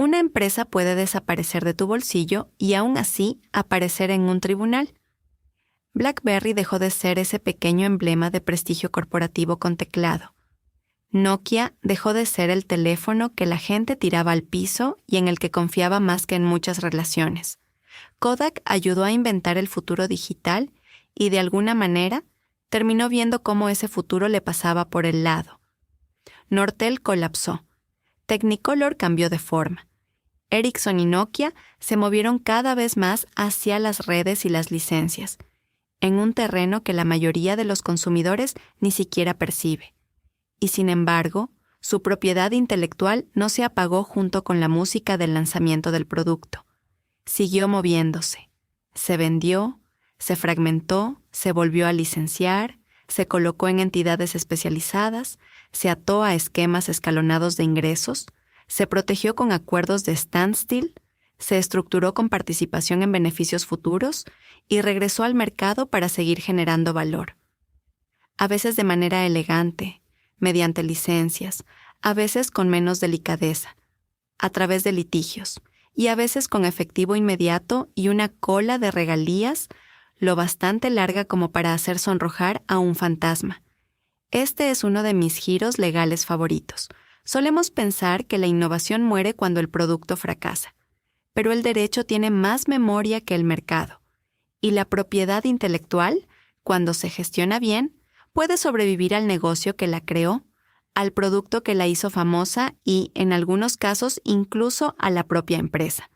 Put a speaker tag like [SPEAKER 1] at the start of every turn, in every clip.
[SPEAKER 1] Una empresa puede desaparecer de tu bolsillo y aún así aparecer en un tribunal. BlackBerry dejó de ser ese pequeño emblema de prestigio corporativo con teclado. Nokia dejó de ser el teléfono que la gente tiraba al piso y en el que confiaba más que en muchas relaciones. Kodak ayudó a inventar el futuro digital y, de alguna manera, terminó viendo cómo ese futuro le pasaba por el lado. Nortel colapsó. Technicolor cambió de forma. Ericsson y Nokia se movieron cada vez más hacia las redes y las licencias, en un terreno que la mayoría de los consumidores ni siquiera percibe. Y sin embargo, su propiedad intelectual no se apagó junto con la música del lanzamiento del producto. Siguió moviéndose. Se vendió, se fragmentó, se volvió a licenciar, se colocó en entidades especializadas, se ató a esquemas escalonados de ingresos, se protegió con acuerdos de standstill, se estructuró con participación en beneficios futuros y regresó al mercado para seguir generando valor. A veces de manera elegante, mediante licencias, a veces con menos delicadeza, a través de litigios, y a veces con efectivo inmediato y una cola de regalías lo bastante larga como para hacer sonrojar a un fantasma. Este es uno de mis giros legales favoritos. Solemos pensar que la innovación muere cuando el producto fracasa, pero el derecho tiene más memoria que el mercado, y la propiedad intelectual, cuando se gestiona bien, puede sobrevivir al negocio que la creó, al producto que la hizo famosa y, en algunos casos, incluso a la propia empresa.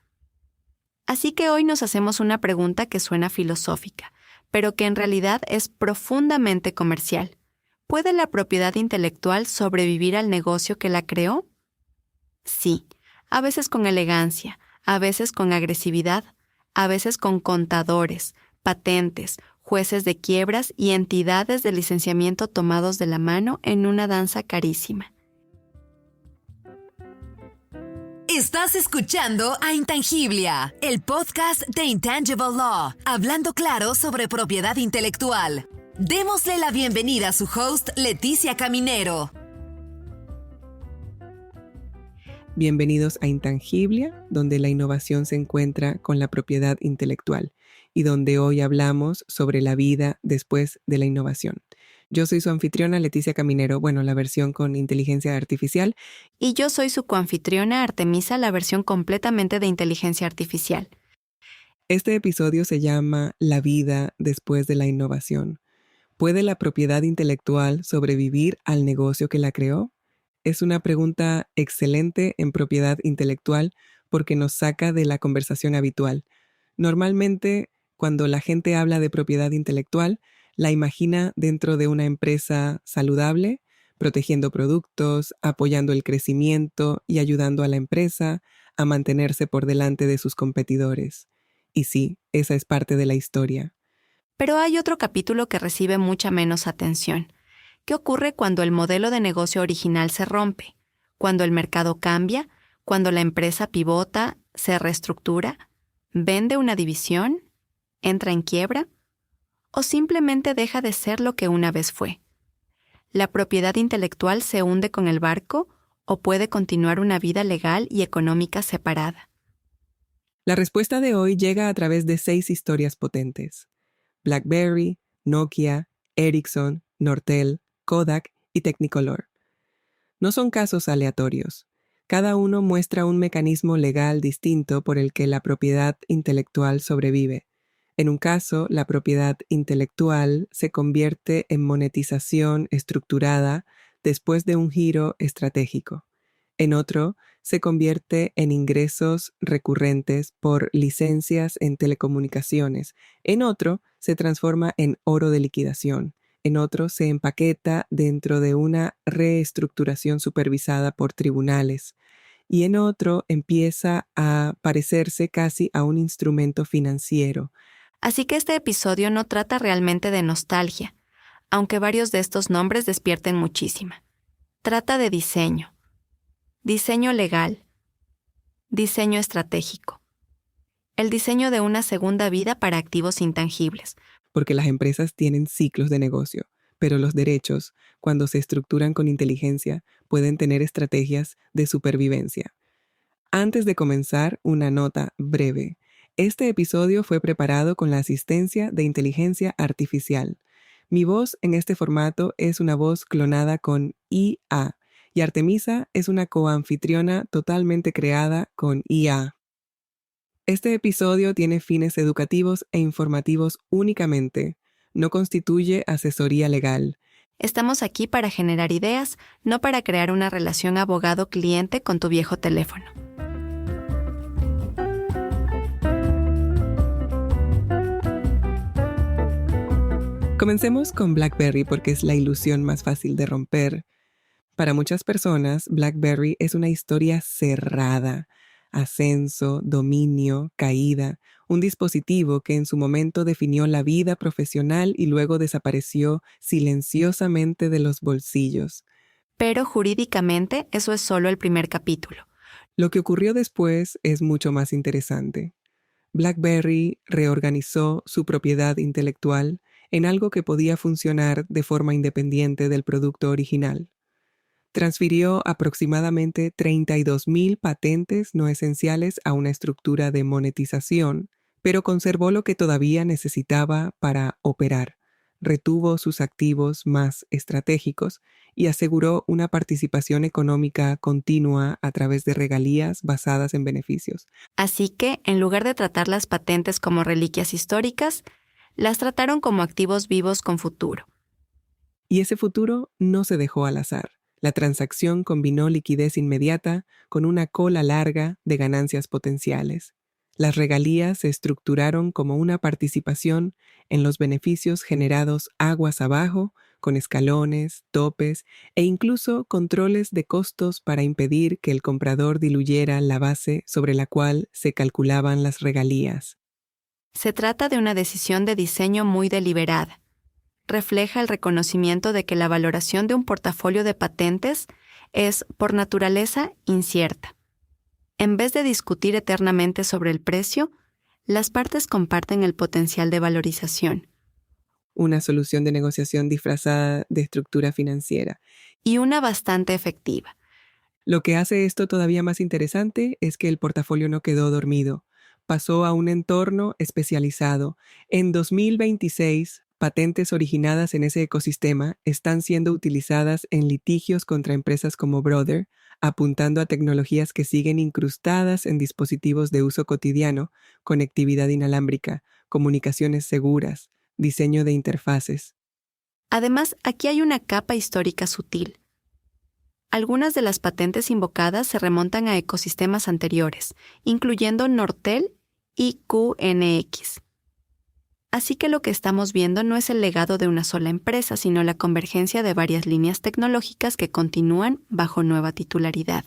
[SPEAKER 1] Así que hoy nos hacemos una pregunta que suena filosófica, pero que en realidad es profundamente comercial. ¿Puede la propiedad intelectual sobrevivir al negocio que la creó? Sí, a veces con elegancia, a veces con agresividad, a veces con contadores, patentes, jueces de quiebras y entidades de licenciamiento tomados de la mano en una danza carísima.
[SPEAKER 2] Estás escuchando a Intangiblia, el podcast de Intangible Law, hablando claro sobre propiedad intelectual. Démosle la bienvenida a su host, Leticia Caminero.
[SPEAKER 3] Bienvenidos a Intangiblia, donde la innovación se encuentra con la propiedad intelectual y donde hoy hablamos sobre la vida después de la innovación. Yo soy su anfitriona Leticia Caminero, la versión con inteligencia artificial.
[SPEAKER 1] Y yo soy su coanfitriona Artemisa, la versión completamente de inteligencia artificial.
[SPEAKER 3] Este episodio se llama La vida después de la innovación. ¿Puede la propiedad intelectual sobrevivir al negocio que la creó? Es una pregunta excelente en propiedad intelectual porque nos saca de la conversación habitual. Normalmente, cuando la gente habla de propiedad intelectual, la imagina dentro de una empresa saludable, protegiendo productos, apoyando el crecimiento y ayudando a la empresa a mantenerse por delante de sus competidores. Y sí, esa es parte de la historia.
[SPEAKER 1] Pero hay otro capítulo que recibe mucha menos atención. ¿Qué ocurre cuando el modelo de negocio original se rompe? ¿Cuando el mercado cambia? ¿Cuando la empresa pivota, se reestructura? ¿Vende una división? ¿Entra en quiebra? ¿O simplemente deja de ser lo que una vez fue? ¿La propiedad intelectual se hunde con el barco o puede continuar una vida legal y económica separada?
[SPEAKER 3] La respuesta de hoy llega a través de 6 historias potentes: BlackBerry, Nokia, Ericsson, Nortel, Kodak y Technicolor. No son casos aleatorios. Cada uno muestra un mecanismo legal distinto por el que la propiedad intelectual sobrevive. En un caso, la propiedad intelectual se convierte en monetización estructurada después de un giro estratégico. En otro, se convierte en ingresos recurrentes por licencias en telecomunicaciones. En otro, se transforma en oro de liquidación. En otro, se empaqueta dentro de una reestructuración supervisada por tribunales. Y en otro, empieza a parecerse casi a un instrumento financiero.
[SPEAKER 1] Así que este episodio no trata realmente de nostalgia, aunque varios de estos nombres despierten muchísima. Trata de diseño legal, diseño estratégico, el diseño de una segunda vida para activos intangibles.
[SPEAKER 3] Porque las empresas tienen ciclos de negocio, pero los derechos, cuando se estructuran con inteligencia, pueden tener estrategias de supervivencia. Antes de comenzar, una nota breve. Este episodio fue preparado con la asistencia de inteligencia artificial. Mi voz en este formato es una voz clonada con IA y Artemisa es una coanfitriona totalmente creada con IA. Este episodio tiene fines educativos e informativos únicamente. No constituye asesoría legal.
[SPEAKER 1] Estamos aquí para generar ideas, no para crear una relación abogado-cliente con tu viejo teléfono.
[SPEAKER 3] Comencemos con BlackBerry porque es la ilusión más fácil de romper. Para muchas personas, BlackBerry es una historia cerrada. Ascenso, dominio, caída, un dispositivo que en su momento definió la vida profesional y luego desapareció silenciosamente de los bolsillos.
[SPEAKER 1] Pero jurídicamente eso es solo el primer capítulo.
[SPEAKER 3] Lo que ocurrió después es mucho más interesante. BlackBerry reorganizó su propiedad intelectual en algo que podía funcionar de forma independiente del producto original. Transfirió aproximadamente 32,000 patentes no esenciales a una estructura de monetización, pero conservó lo que todavía necesitaba para operar. Retuvo sus activos más estratégicos y aseguró una participación económica continua a través de regalías basadas en beneficios.
[SPEAKER 1] Así que, en lugar de tratar las patentes como reliquias históricas, las trataron como activos vivos con futuro.
[SPEAKER 3] Y ese futuro no se dejó al azar. La transacción combinó liquidez inmediata con una cola larga de ganancias potenciales. Las regalías se estructuraron como una participación en los beneficios generados aguas abajo, con escalones, topes e incluso controles de costos para impedir que el comprador diluyera la base sobre la cual se calculaban las regalías.
[SPEAKER 1] Se trata de una decisión de diseño muy deliberada. Refleja el reconocimiento de que la valoración de un portafolio de patentes es, por naturaleza, incierta. En vez de discutir eternamente sobre el precio, las partes comparten el potencial de valorización.
[SPEAKER 3] Una solución de negociación disfrazada de estructura financiera.
[SPEAKER 1] Y una bastante efectiva.
[SPEAKER 3] Lo que hace esto todavía más interesante es que el portafolio no quedó dormido. Pasó a un entorno especializado. En 2026, patentes originadas en ese ecosistema están siendo utilizadas en litigios contra empresas como Brother, apuntando a tecnologías que siguen incrustadas en dispositivos de uso cotidiano, conectividad inalámbrica, comunicaciones seguras, diseño de interfaces.
[SPEAKER 1] Además, aquí hay una capa histórica sutil. Algunas de las patentes invocadas se remontan a ecosistemas anteriores, incluyendo Nortel y QNX. Así que lo que estamos viendo no es el legado de una sola empresa, sino la convergencia de varias líneas tecnológicas que continúan bajo nueva titularidad.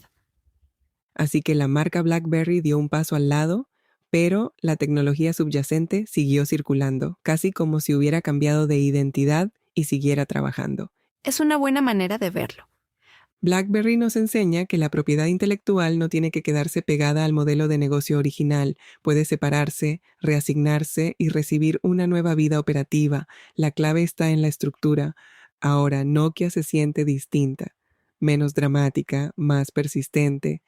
[SPEAKER 3] Así que la marca BlackBerry dio un paso al lado, pero la tecnología subyacente siguió circulando, casi como si hubiera cambiado de identidad y siguiera trabajando.
[SPEAKER 1] Es una buena manera de verlo.
[SPEAKER 3] BlackBerry nos enseña que la propiedad intelectual no tiene que quedarse pegada al modelo de negocio original, puede separarse, reasignarse y recibir una nueva vida operativa. La clave está en la estructura. Ahora Nokia se siente distinta, menos dramática, más persistente.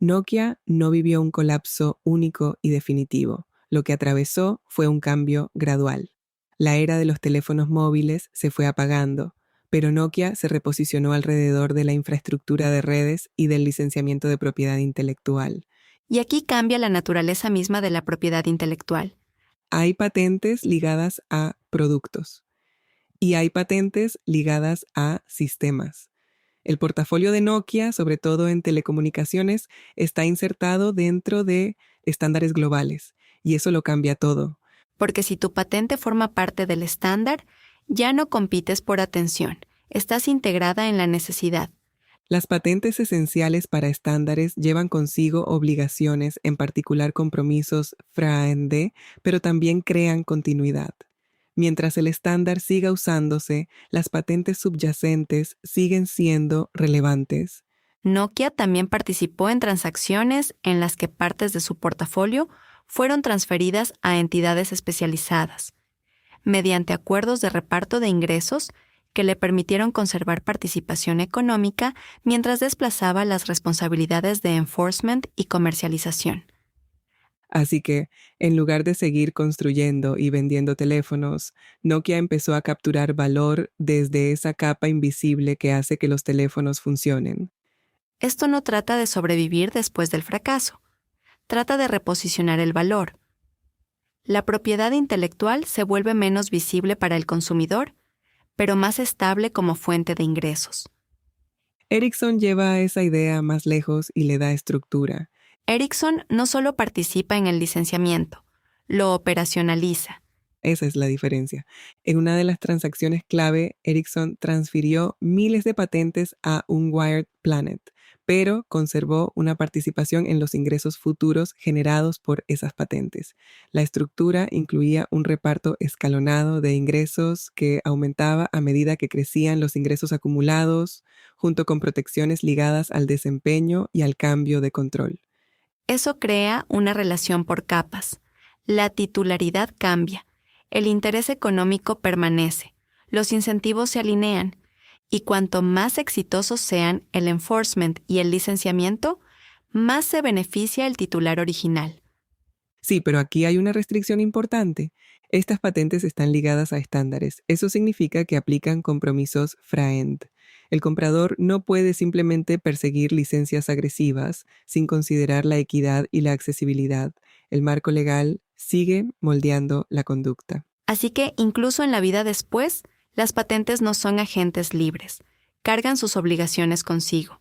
[SPEAKER 3] Nokia no vivió un colapso único y definitivo. Lo que atravesó fue un cambio gradual. La era de los teléfonos móviles se fue apagando, pero Nokia se reposicionó alrededor de la infraestructura de redes y del licenciamiento de propiedad intelectual.
[SPEAKER 1] Y aquí cambia la naturaleza misma de la propiedad intelectual.
[SPEAKER 3] Hay patentes ligadas a productos y hay patentes ligadas a sistemas. El portafolio de Nokia, sobre todo en telecomunicaciones, está insertado dentro de estándares globales y eso lo cambia todo.
[SPEAKER 1] Porque si tu patente forma parte del estándar, ya no compites por atención, estás integrada en la necesidad.
[SPEAKER 3] Las patentes esenciales para estándares llevan consigo obligaciones, en particular compromisos FRA-ND, pero también crean continuidad. Mientras el estándar siga usándose, las patentes subyacentes siguen siendo relevantes.
[SPEAKER 1] Nokia también participó en transacciones en las que partes de su portafolio fueron transferidas a entidades especializadas, mediante acuerdos de reparto de ingresos que le permitieron conservar participación económica mientras desplazaba las responsabilidades de enforcement y comercialización.
[SPEAKER 3] Así que, en lugar de seguir construyendo y vendiendo teléfonos, Nokia empezó a capturar valor desde esa capa invisible que hace que los teléfonos funcionen.
[SPEAKER 1] Esto no trata de sobrevivir después del fracaso. Trata de reposicionar el valor. La propiedad intelectual se vuelve menos visible para el consumidor, pero más estable como fuente de ingresos.
[SPEAKER 3] Ericsson lleva esa idea más lejos y le da estructura.
[SPEAKER 1] Ericsson no solo participa en el licenciamiento, lo operacionaliza.
[SPEAKER 3] Esa es la diferencia. En una de las transacciones clave, Ericsson transfirió miles de patentes a Unwired Planet, pero conservó una participación en los ingresos futuros generados por esas patentes. La estructura incluía un reparto escalonado de ingresos que aumentaba a medida que crecían los ingresos acumulados, junto con protecciones ligadas al desempeño y al cambio de control.
[SPEAKER 1] Eso crea una relación por capas. La titularidad cambia, el interés económico permanece, los incentivos se alinean, y cuanto más exitosos sean el enforcement y el licenciamiento, más se beneficia el titular original.
[SPEAKER 3] Sí, pero aquí hay una restricción importante. Estas patentes están ligadas a estándares. Eso significa que aplican compromisos FRAND. El comprador no puede simplemente perseguir licencias agresivas sin considerar la equidad y la accesibilidad. El marco legal sigue moldeando la conducta.
[SPEAKER 1] Así que, incluso en la vida después, las patentes no son agentes libres. Cargan sus obligaciones consigo.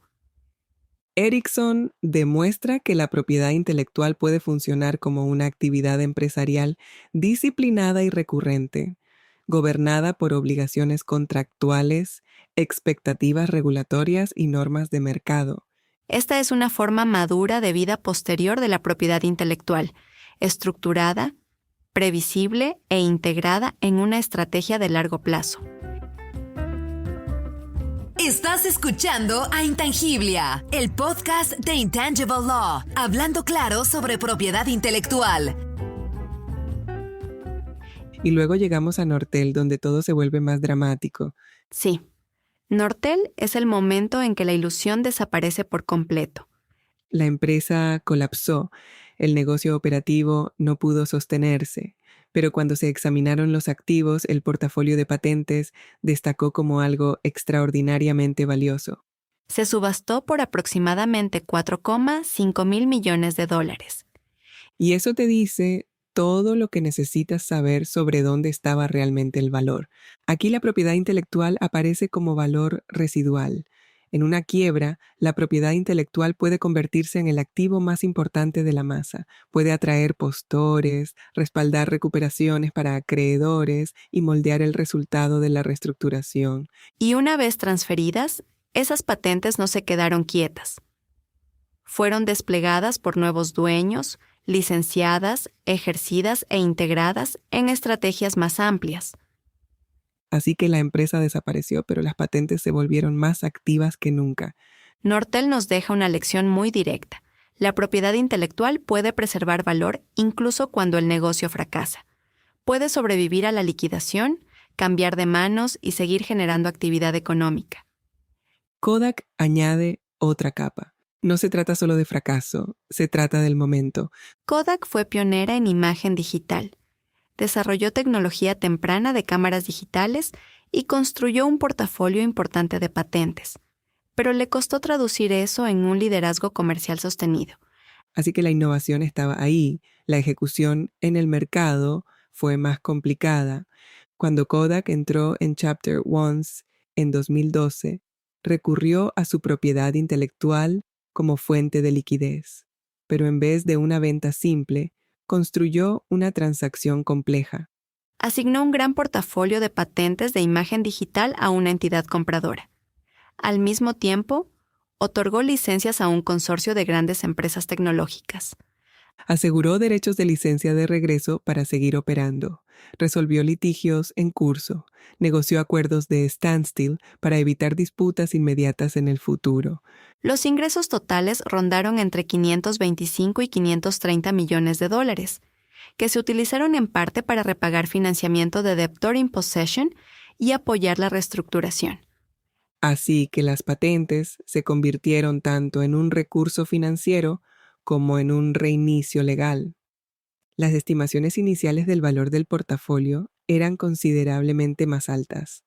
[SPEAKER 3] Ericsson demuestra que la propiedad intelectual puede funcionar como una actividad empresarial disciplinada y recurrente, gobernada por obligaciones contractuales, expectativas regulatorias y normas de mercado.
[SPEAKER 1] Esta es una forma madura de vida posterior de la propiedad intelectual, estructurada, previsible e integrada en una estrategia de largo plazo.
[SPEAKER 2] Estás escuchando a Intangiblia, el podcast de Intangible Law, hablando claro sobre propiedad intelectual.
[SPEAKER 3] Y luego llegamos a Nortel, donde todo se vuelve más dramático.
[SPEAKER 1] Sí, Nortel es el momento en que la ilusión desaparece por completo.
[SPEAKER 3] La empresa colapsó, el negocio operativo no pudo sostenerse, pero cuando se examinaron los activos, el portafolio de patentes destacó como algo extraordinariamente valioso.
[SPEAKER 1] Se subastó por aproximadamente $4,5 mil millones.
[SPEAKER 3] Y eso te dice todo lo que necesitas saber sobre dónde estaba realmente el valor. Aquí la propiedad intelectual aparece como valor residual. En una quiebra, la propiedad intelectual puede convertirse en el activo más importante de la masa. Puede atraer postores, respaldar recuperaciones para acreedores y moldear el resultado de la reestructuración.
[SPEAKER 1] Y una vez transferidas, esas patentes no se quedaron quietas. Fueron desplegadas por nuevos dueños, licenciadas, ejercidas e integradas en estrategias más amplias.
[SPEAKER 3] Así que la empresa desapareció, pero las patentes se volvieron más activas que nunca.
[SPEAKER 1] Nortel nos deja una lección muy directa. La propiedad intelectual puede preservar valor incluso cuando el negocio fracasa. Puede sobrevivir a la liquidación, cambiar de manos y seguir generando actividad económica.
[SPEAKER 3] Kodak añade otra capa. No se trata solo de fracaso, se trata del momento.
[SPEAKER 1] Kodak fue pionera en imagen digital. Desarrolló tecnología temprana de cámaras digitales y construyó un portafolio importante de patentes. Pero le costó traducir eso en un liderazgo comercial sostenido.
[SPEAKER 3] Así que la innovación estaba ahí, la ejecución en el mercado fue más complicada. Cuando Kodak entró en Chapter Once en 2012, recurrió a su propiedad intelectual como fuente de liquidez. Pero en vez de una venta simple, construyó una transacción compleja.
[SPEAKER 1] Asignó un gran portafolio de patentes de imagen digital a una entidad compradora. Al mismo tiempo, otorgó licencias a un consorcio de grandes empresas tecnológicas.
[SPEAKER 3] Aseguró derechos de licencia de regreso para seguir operando. Resolvió litigios en curso. Negoció acuerdos de standstill para evitar disputas inmediatas en el futuro.
[SPEAKER 1] Los ingresos totales rondaron entre $525 y $530 millones, que se utilizaron en parte para repagar financiamiento de debtor in possession y apoyar la reestructuración.
[SPEAKER 3] Así que las patentes se convirtieron tanto en un recurso financiero como en un reinicio legal. Las estimaciones iniciales del valor del portafolio eran considerablemente más altas.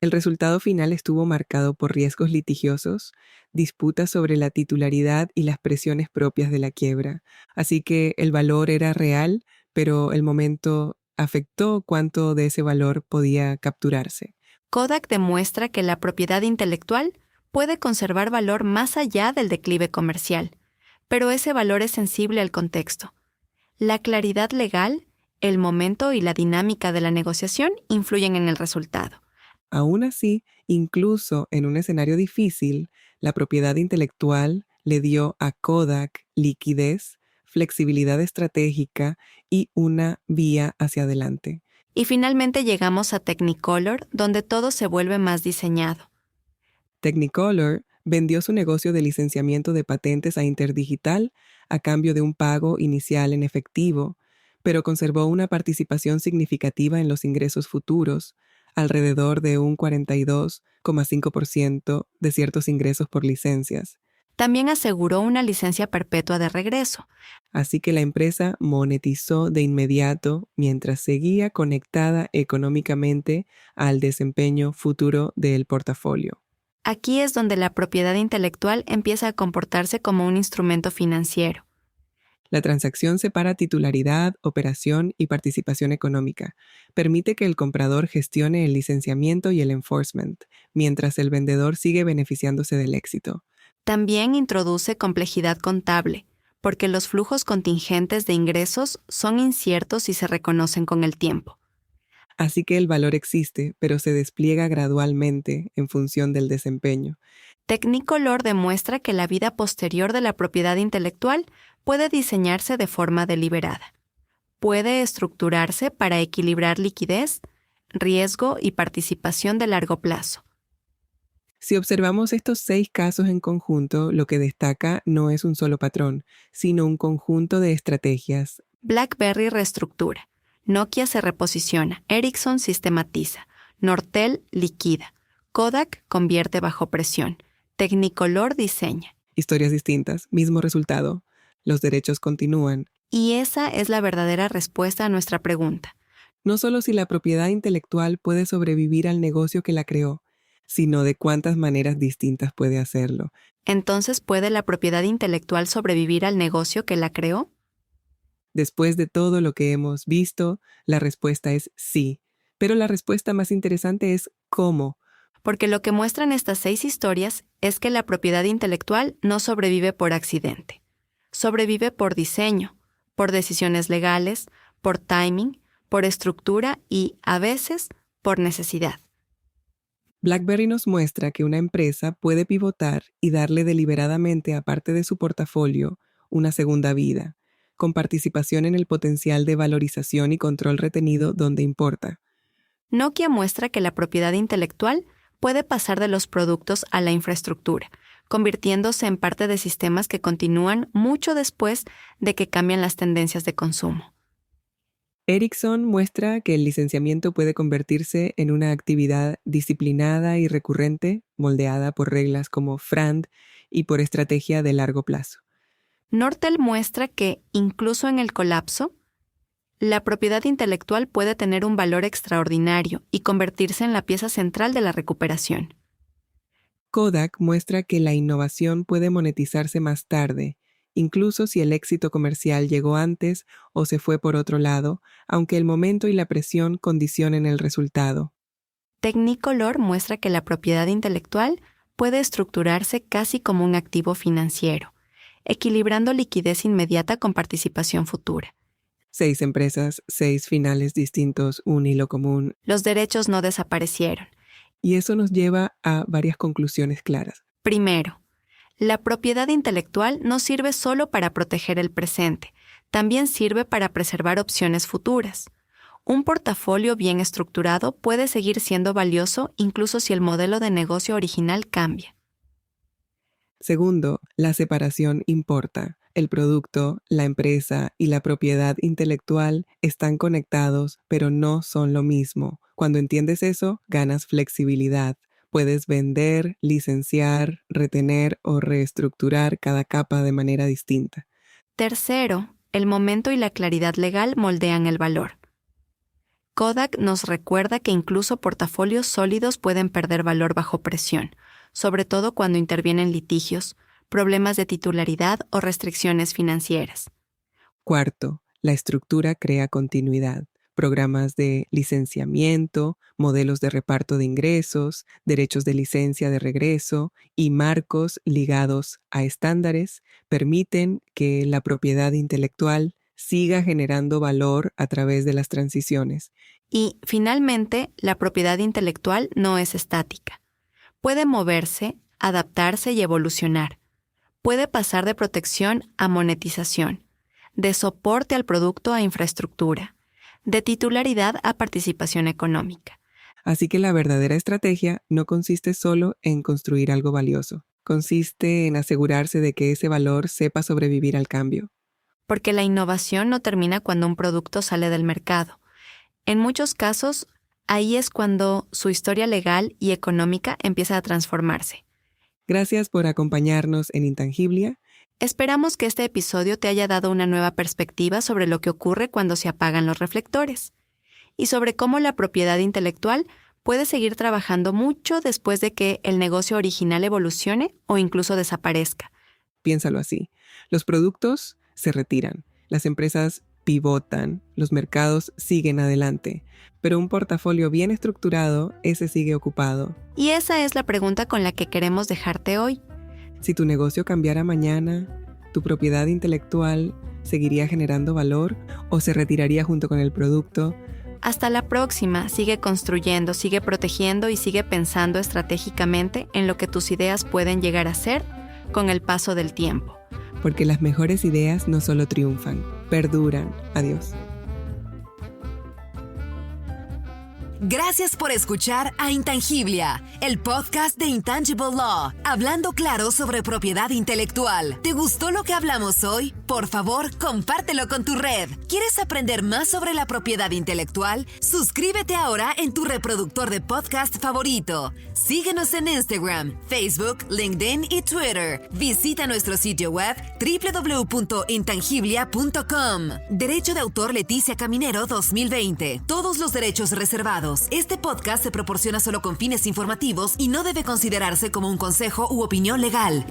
[SPEAKER 3] El resultado final estuvo marcado por riesgos litigiosos, disputas sobre la titularidad y las presiones propias de la quiebra. Así que el valor era real, pero el momento afectó cuánto de ese valor podía capturarse.
[SPEAKER 1] Kodak demuestra que la propiedad intelectual puede conservar valor más allá del declive comercial, pero ese valor es sensible al contexto. La claridad legal, el momento y la dinámica de la negociación influyen en el resultado.
[SPEAKER 3] Aún así, incluso en un escenario difícil, la propiedad intelectual le dio a Kodak liquidez, flexibilidad estratégica y una vía hacia adelante.
[SPEAKER 1] Y finalmente llegamos a Technicolor, donde todo se vuelve más diseñado.
[SPEAKER 3] Technicolor vendió su negocio de licenciamiento de patentes a Interdigital a cambio de un pago inicial en efectivo, pero conservó una participación significativa en los ingresos futuros, alrededor de un 42,5% de ciertos ingresos por licencias.
[SPEAKER 1] También aseguró una licencia perpetua de regreso.
[SPEAKER 3] Así que la empresa monetizó de inmediato mientras seguía conectada económicamente al desempeño futuro del portafolio.
[SPEAKER 1] Aquí es donde la propiedad intelectual empieza a comportarse como un instrumento financiero.
[SPEAKER 3] La transacción separa titularidad, operación y participación económica. Permite que el comprador gestione el licenciamiento y el enforcement, mientras el vendedor sigue beneficiándose del éxito.
[SPEAKER 1] También introduce complejidad contable, porque los flujos contingentes de ingresos son inciertos y se reconocen con el tiempo.
[SPEAKER 3] Así que el valor existe, pero se despliega gradualmente en función del desempeño.
[SPEAKER 1] Technicolor demuestra que la vida posterior de la propiedad intelectual puede diseñarse de forma deliberada. Puede estructurarse para equilibrar liquidez, riesgo y participación de largo plazo.
[SPEAKER 3] Si observamos estos 6 casos en conjunto, lo que destaca no es un solo patrón, sino un conjunto de estrategias.
[SPEAKER 1] BlackBerry reestructura, Nokia se reposiciona, Ericsson sistematiza, Nortel liquida, Kodak convierte bajo presión, Technicolor diseña.
[SPEAKER 3] Historias distintas, mismo resultado. Los derechos continúan.
[SPEAKER 1] Y esa es la verdadera respuesta a nuestra pregunta.
[SPEAKER 3] No solo si la propiedad intelectual puede sobrevivir al negocio que la creó, sino de cuántas maneras distintas puede hacerlo.
[SPEAKER 1] Entonces, ¿puede la propiedad intelectual sobrevivir al negocio que la creó?
[SPEAKER 3] Después de todo lo que hemos visto, la respuesta es sí. Pero la respuesta más interesante es ¿cómo?
[SPEAKER 1] Porque lo que muestran estas 6 historias es que la propiedad intelectual no sobrevive por accidente. Sobrevive por diseño, por decisiones legales, por timing, por estructura y, a veces, por necesidad.
[SPEAKER 3] BlackBerry nos muestra que una empresa puede pivotar y darle deliberadamente a parte de su portafolio una segunda vida, con participación en el potencial de valorización y control retenido donde importa.
[SPEAKER 1] Nokia muestra que la propiedad intelectual puede pasar de los productos a la infraestructura, convirtiéndose en parte de sistemas que continúan mucho después de que cambian las tendencias de consumo.
[SPEAKER 3] Ericsson muestra que el licenciamiento puede convertirse en una actividad disciplinada y recurrente, moldeada por reglas como FRAND y por estrategia de largo plazo.
[SPEAKER 1] Nortel muestra que, incluso en el colapso, la propiedad intelectual puede tener un valor extraordinario y convertirse en la pieza central de la recuperación.
[SPEAKER 3] Kodak muestra que la innovación puede monetizarse más tarde, incluso si el éxito comercial llegó antes o se fue por otro lado, aunque el momento y la presión condicionen el resultado.
[SPEAKER 1] Technicolor muestra que la propiedad intelectual puede estructurarse casi como un activo financiero, equilibrando liquidez inmediata con participación futura.
[SPEAKER 3] 6 empresas, 6 finales distintos, un hilo común.
[SPEAKER 1] Los derechos no desaparecieron.
[SPEAKER 3] Y eso nos lleva a varias conclusiones claras.
[SPEAKER 1] Primero, la propiedad intelectual no sirve solo para proteger el presente, también sirve para preservar opciones futuras. Un portafolio bien estructurado puede seguir siendo valioso incluso si el modelo de negocio original cambia.
[SPEAKER 3] Segundo, la separación importa. El producto, la empresa y la propiedad intelectual están conectados, pero no son lo mismo. Cuando entiendes eso, ganas flexibilidad. Puedes vender, licenciar, retener o reestructurar cada capa de manera distinta.
[SPEAKER 1] Tercero, el momento y la claridad legal moldean el valor. Kodak nos recuerda que incluso portafolios sólidos pueden perder valor bajo presión, sobre todo cuando intervienen litigios, problemas de titularidad o restricciones financieras.
[SPEAKER 3] Cuarto, la estructura crea continuidad. Programas de licenciamiento, modelos de reparto de ingresos, derechos de licencia de regreso y marcos ligados a estándares permiten que la propiedad intelectual siga generando valor a través de las transiciones.
[SPEAKER 1] Y, finalmente, la propiedad intelectual no es estática. Puede moverse, adaptarse y evolucionar. Puede pasar de protección a monetización, de soporte al producto a infraestructura, de titularidad a participación económica.
[SPEAKER 3] Así que la verdadera estrategia no consiste solo en construir algo valioso. Consiste en asegurarse de que ese valor sepa sobrevivir al cambio.
[SPEAKER 1] Porque la innovación no termina cuando un producto sale del mercado. En muchos casos, ahí es cuando su historia legal y económica empieza a transformarse.
[SPEAKER 3] Gracias por acompañarnos en Intangiblia.
[SPEAKER 1] Esperamos que este episodio te haya dado una nueva perspectiva sobre lo que ocurre cuando se apagan los reflectores y sobre cómo la propiedad intelectual puede seguir trabajando mucho después de que el negocio original evolucione o incluso desaparezca.
[SPEAKER 3] Piénsalo así. Los productos se retiran, las empresas pivotan, los mercados siguen adelante, pero un portafolio bien estructurado, ese sigue ocupado.
[SPEAKER 1] Y esa es la pregunta con la que queremos dejarte hoy.
[SPEAKER 3] Si tu negocio cambiara mañana, ¿tu propiedad intelectual seguiría generando valor o se retiraría junto con el producto?
[SPEAKER 1] Hasta la próxima. Sigue construyendo, sigue protegiendo y sigue pensando estratégicamente en lo que tus ideas pueden llegar a ser con el paso del tiempo.
[SPEAKER 3] Porque las mejores ideas no solo triunfan, perduran. Adiós.
[SPEAKER 2] Gracias por escuchar a Intangiblia, el podcast de Intangible Law, hablando claro sobre propiedad intelectual. ¿Te gustó lo que hablamos hoy? Por favor, compártelo con tu red. ¿Quieres aprender más sobre la propiedad intelectual? Suscríbete ahora en tu reproductor de podcast favorito. Síguenos en Instagram, Facebook, LinkedIn y Twitter. Visita nuestro sitio web www.intangiblia.com. Derecho de autor Leticia Caminero 2020. Todos los derechos reservados. Este podcast se proporciona solo con fines informativos y no debe considerarse como un consejo u opinión legal.